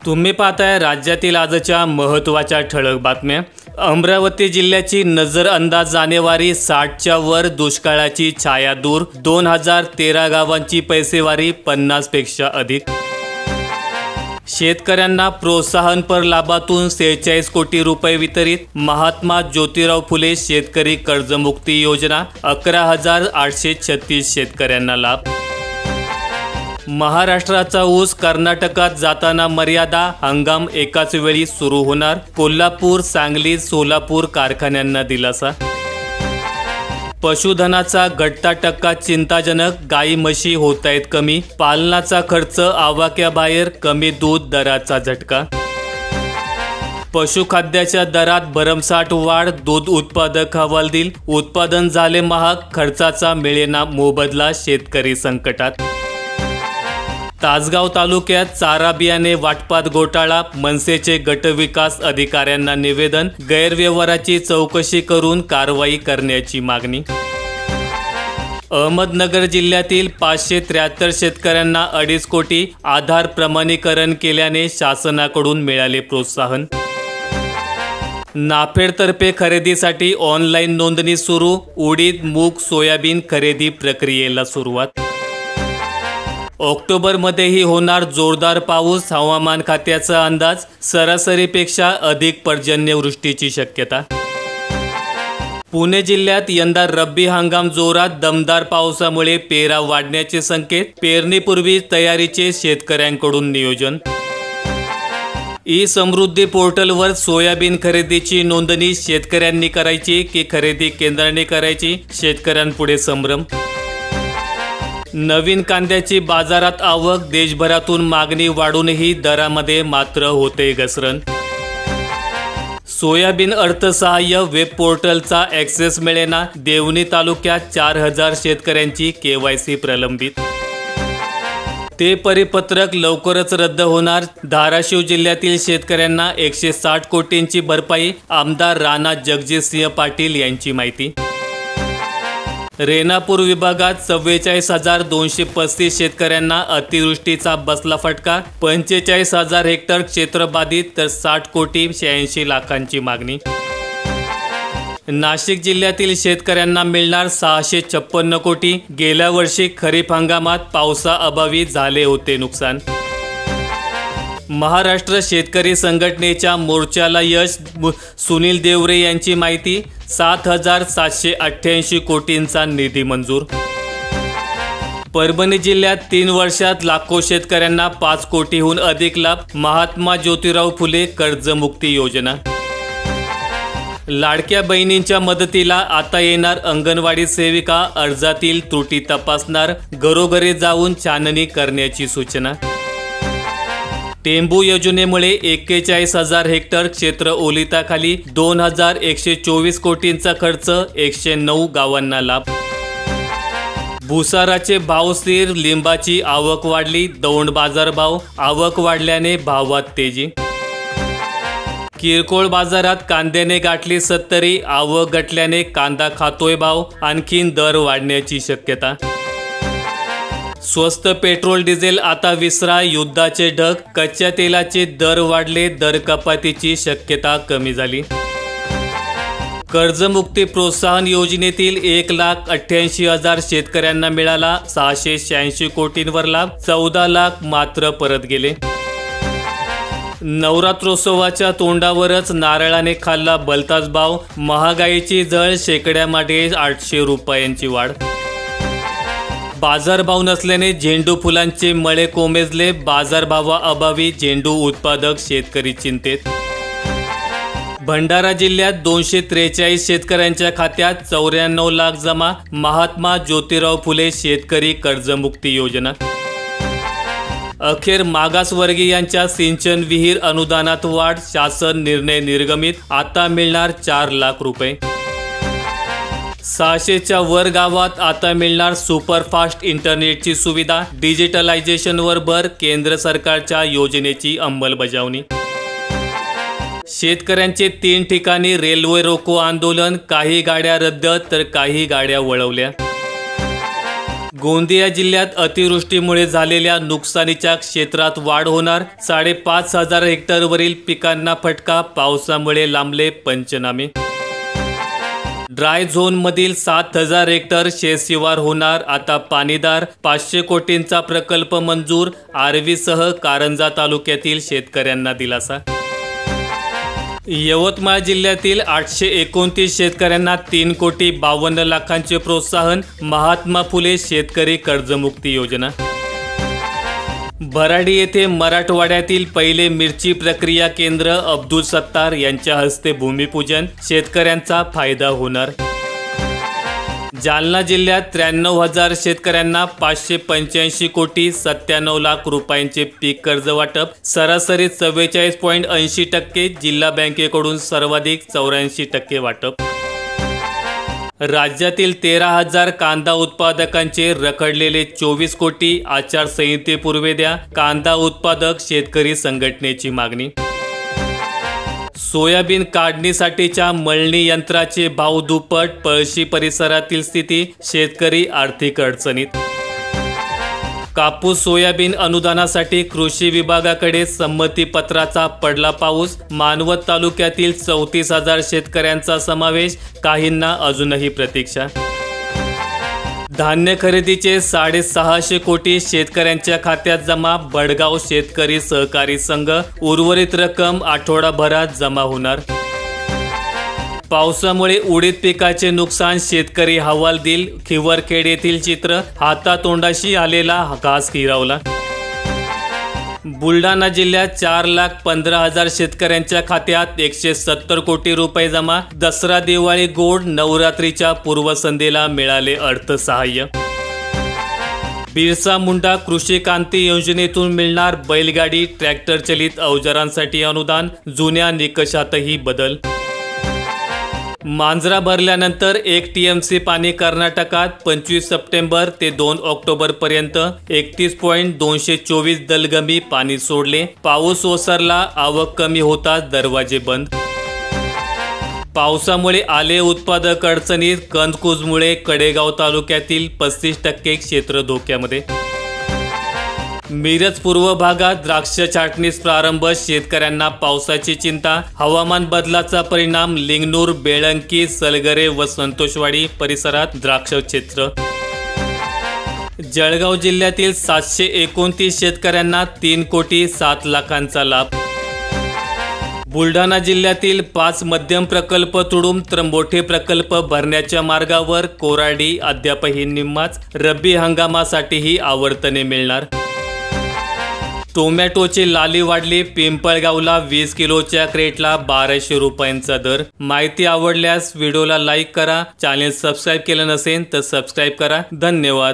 तुम्ही पाहताय राज्यातील आजच्या महत्त्वाच्या ठळक बातम्या। अमरावती जिल्ह्याची नजरअंदाज जानेवारी 60च्या वर, दुष्काळाची छाया दूर, 2013 गावांची पैसेवारी 50 पेक्षा अधिक। शेतकऱ्यांना प्रोत्साहनपर लाभातून 46 कोटी रुपये वितरित। महात्मा ज्योतिराव फुले शेतकरी कर्जमुक्ती योजना, 11,836 शेतकऱ्यांना लाभ। महाराष्ट्राचा ऊस कर्नाटकात जाताना मर्यादा, हंगाम एकाच वेळी सुरू होणार। कोल्हापूर, सांगली, सोलापूर कारखान्यांना दिलासा। पशुधनाचा घटता टक्का चिंताजनक, गाई म्हशी होत आहेत कमी। पालनाचा खर्च आवाक्याबाहेर, कमी दूध दराचा झटका। पशुखाद्याच्या दरात भरमसाठ वाढ, दूध उत्पादक हवालदिल। उत्पादन झाले महाग, खर्चाचा मिळेना मोबदला, शेतकरी संकटात। तासगाव तालुक्यात चारा बियाणे वाटपात घोटाळा, मनसेचे गटविकास अधिकाऱ्यांना निवेदन। गैरव्यवहाराची चौकशी करून कारवाई करण्याची मागणी। अहमदनगर जिल्ह्यातील 573 शेतकऱ्यांना 2.5 कोटी आधार प्रमाणीकरण केल्याने शासनाकडून मिळाले प्रोत्साहन। नाफेडतर्फे खरेदीसाठी ऑनलाईन नोंदणी सुरू, उडीद, मूग, सोयाबीन खरेदी प्रक्रियेला सुरुवात। ऑक्टोबरमध्येही होणार जोरदार पाऊस, हवामान खात्याचा अंदाज। सरासरीपेक्षा अधिक पर्जन्यवृष्टीची शक्यता। पुणे जिल्ह्यात यंदा रब्बी हंगाम जोरात, दमदार पावसामुळे पेरा वाढण्याचे संकेत। पेरणीपूर्वी तयारीचे शेतकऱ्यांकडून नियोजन। ई समृद्धी पोर्टलवर सोयाबीन खरेदीची नोंदणी शेतकऱ्यांनी करायची की खरेदी केंद्राने करायची, शेतकऱ्यांपुढे संभ्रम। नवीन कांद्याची बाजारात आवक, देशभरातून मागणी वाढूनही दरामध्ये मात्र होते घसरण। सोयाबीन अर्थसहाय्य वेब पोर्टलचा ॲक्सेस मिळेना, देवणी तालुक्यात 4,000 शेतकऱ्यांची KYC प्रलंबित। ते परिपत्रक लवकरच रद्द होणार, धाराशिव जिल्ह्यातील शेतकऱ्यांना 160 कोटींची भरपाई, आमदार राणा जगजितसिंह पाटील यांची माहिती। रेणापूर विभागात 44,235 शेतकऱ्यांना अतिवृष्टीचा बसला फटका, 45,000 हेक्टर क्षेत्र बाधित, तर 60 कोटी 86 लाखांची मागणी। नाशिक जिल्ह्यातील शेतकऱ्यांना मिळणार 656 कोटी, गेल्या वर्षी खरीप हंगामात पावसाअभावी झाले होते नुकसान। महाराष्ट्र शेतकरी संघटनेच्या मोर्चाला यश, सुनील देवरे यांची माहिती। 7,788 कोटींचा निधी मंजूर। परभणी जिल्ह्यात 3 वर्षात लाखो शेतकऱ्यांना 5 कोटीहून अधिक लाभ, महात्मा ज्योतिराव फुले कर्जमुक्ती योजना। लाडक्या बहिणींच्या मदतीला आता येणार अंगणवाडी सेविका, अर्जातील त्रुटी तपासणार, घरोघरी जाऊन छाननी करण्याची सूचना। टेंबू योजनेमुळे 41,000 हेक्टर क्षेत्र ओलिताखाली, 2,124 कोटींचा खर्च, 109 गावांना लाभ। भुसाराचे भाव स्थिर, लिंबाची आवक वाढली, दौंड बाजारभाव, आवक वाढल्याने भावात तेजी। किरकोळ बाजारात कांद्याने गाठली 70, आवक घटल्याने कांदा खातोय भाव, आणखीन दर वाढण्याची शक्यता। स्वस्त पेट्रोल डिझेल आता विसरा, युद्धाचे ढग, कच्च्या तेलाचे दर वाढले, दर कपातीची शक्यता कमी झाली। कर्जमुक्ती प्रोत्साहन योजनेतील 1,88,000 शेतकऱ्यांना मिळाला 686 कोटींवर लाभ, 14 लाख मात्र परत गेले। नवरात्रोत्सवाच्या तोंडावरच नारळाने खाल्ला भलताच भाव, महागाईची झळ, शेकड्यामागे 800 रुपयांची वाढ। बाजारभाव नसल्याने झेंडू फुलांचे मळे कोमेजले, बाजारभावाअभावी झेंडू उत्पादक शेतकरी चिंतेत। भंडारा जिल्ह्यात 243 शेतकऱ्यांच्या खात्यात 94 लाख जमा, महात्मा ज्योतिराव फुले शेतकरी कर्जमुक्ती योजना। अखेर मागासवर्गीयांच्या सिंचन विहीर अनुदानात वाढ, शासन निर्णय निर्गमित, आता मिळणार 4 लाख रुपये। 600च्या वर गावात आता मिळणार सुपरफास्ट इंटरनेटची सुविधा, डिजिटलायझेशनवर भर, केंद्र सरकारच्या योजनेची अंमलबजावणी। शेतकऱ्यांचे 3 ठिकाणी रेल्वे रोको आंदोलन, काही गाड्या रद्द तर काही गाड्या वळवल्या। गोंदिया जिल्ह्यात अतिवृष्टीमुळे झालेल्या नुकसानीच्या क्षेत्रात वाढ होणार. 5,500 हेक्टरवरील पिकांना फटका. पावसामुळे लांबले पंचनामे. ड्राय झोनमधील 7,000 हेक्टर शेतशिवार होणार आता पाणीदार. 500 कोटींचा प्रकल्प मंजूर. आर्वीसह कारंजा तालुक्यातील शेतकऱ्यांना दिलासा. यवतमाळ जिल्ह्यातील 829 शेतकऱ्यांना 3,52 लाखांचे प्रोत्साहन. महात्मा फुले शेतकरी कर्जमुक्ती योजना. भराडी येथे मराठवाड्यातील पहिले मिरची प्रक्रिया केंद्र. अब्दुल सत्तार यांच्या हस्ते भूमिपूजन. शेतकऱ्यांचा फायदा होणार. जालना जिल्ह्यात 93,000 शेतकऱ्यांना 585 कोटी 97 लाख रुपयांचे पीक कर्ज वाटप. सरासरी 44.80%. जिल्हा बँकेकडून सर्वाधिक 84% वाटप. राज्यातील 13,000 कांदा उत्पादकांचे रखडलेले 24 कोटी आचारसंहितेपूर्वी द्या. कांदा उत्पादक शेतकरी संघटनेची मागणी. सोयाबीन काढणीसाठीच्या मळणी यंत्राचे भाव दुप्पट. पळशी परिसरातील स्थिती. शेतकरी आर्थिक अडचणीत. कापूस सोयाबीन अनुदानासाठी कृषी विभागाकडे संमतीपत्राचा पडला पाऊस. मानवत तालुक्यातील 34,000 शेतकऱ्यांचा समावेश. काहींना अजूनही प्रतीक्षा. धान्य खरेदीचे 650 कोटी शेतकऱ्यांच्या खात्यात जमा. बडगाव शेतकरी सहकारी संघ. उर्वरित रक्कम आठवडाभरात जमा होणार. पावसामुळे उडीद पिकाचे नुकसान. शेतकरी हवालदिल. खिवरखेड येथील चित्र. हातातोंडाशी आलेला घास हिरावला. बुलढाणा जिल्ह्यात 4,15,000 शेतकऱ्यांच्या खात्यात 170 कोटी रुपये जमा. दसरा दिवाळी गोड. नवरात्रीच्या पूर्वसंध्येला मिळाले अर्थसहाय्य. बिरसा मुंडा कृषी क्रांती योजनेतून मिळणार बैलगाडी ट्रॅक्टर चलित अवजारांसाठी अनुदान. जुन्या निकषातही बदल. मांजरा भरल्यानंतर 1 TMC पाणी कर्नाटकात. 25 सप्टेंबर ते 2 ऑक्टोबरपर्यंत 31.224 दलगमी पाणी सोडले. पाऊस ओसरला. आवक कमी होताच दरवाजे बंद. पावसामुळे आले उत्पादक अडचणीत. कंदकुजमुळे कडेगाव तालुक्यातील 35% क्षेत्र धोक्यामध्ये. मिरज पूर्व भागात द्राक्ष छाटणीस प्रारंभ. शेतकऱ्यांना पावसाची चिंता. हवामान बदलाचा परिणाम. लिंगणूर, बेळंकी, सलगरे व संतोषवाडी परिसरात द्राक्ष क्षेत्र. जळगाव जिल्ह्यातील 729 शेतकऱ्यांना 3 कोटी 7 लाखांचा लाभ. बुलढाणा जिल्ह्यातील 5 मध्यम प्रकल्प तुडूंब. त्र्यंबोठे प्रकल्प भरण्याच्या मार्गावर. कोराडी अद्यापही निम्माच. रब्बी हंगामासाठीही आवर्तने मिळणार. टोमॅटोची लाली वाढली. पिंपळगावला 20 किलोच्या क्रेटला 1200 रुपयांचा दर. माहिती आवडल्यास व्हिडिओला लाईक करा. चॅनेल सबस्क्राईब केलं नसेल तर सबस्क्राईब करा. धन्यवाद.